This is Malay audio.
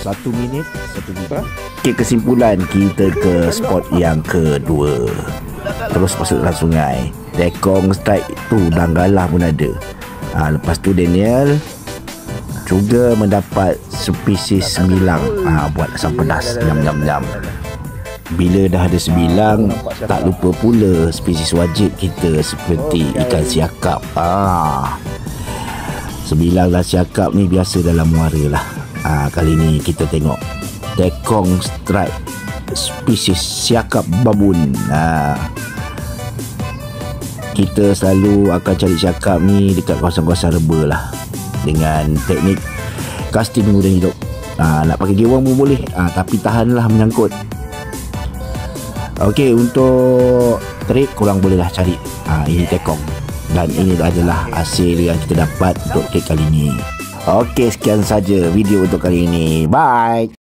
1 minit 1 video. Okay, kesimpulan kita ke spot yang kedua. Terus masuk dalam sungai. Tekong strike tu Danggalah pun ada. Lepas tu Daniel juga mendapat spesies sembilang. Buat asam pedas. Nyam. Bila dah ada sembilang, tak lupa pula spesies wajib kita seperti ikan siakap. Sembilang dan siakap ni biasa dalam muara lah. Kali ni kita tengok Tekong strike spesies siakap babun. Kita selalu akan cari siakap ni dekat kawasan-kawasan reba lah, dengan teknik casting mudah hidup. Nak pakai gewang pun boleh, tapi tahanlah menyangkut. Okey, untuk trik korang bolehlah cari ini tekong. Dan ini adalah hasil yang kita dapat untuk trik kali ini. Okey, sekian saja video untuk kali ini. Bye.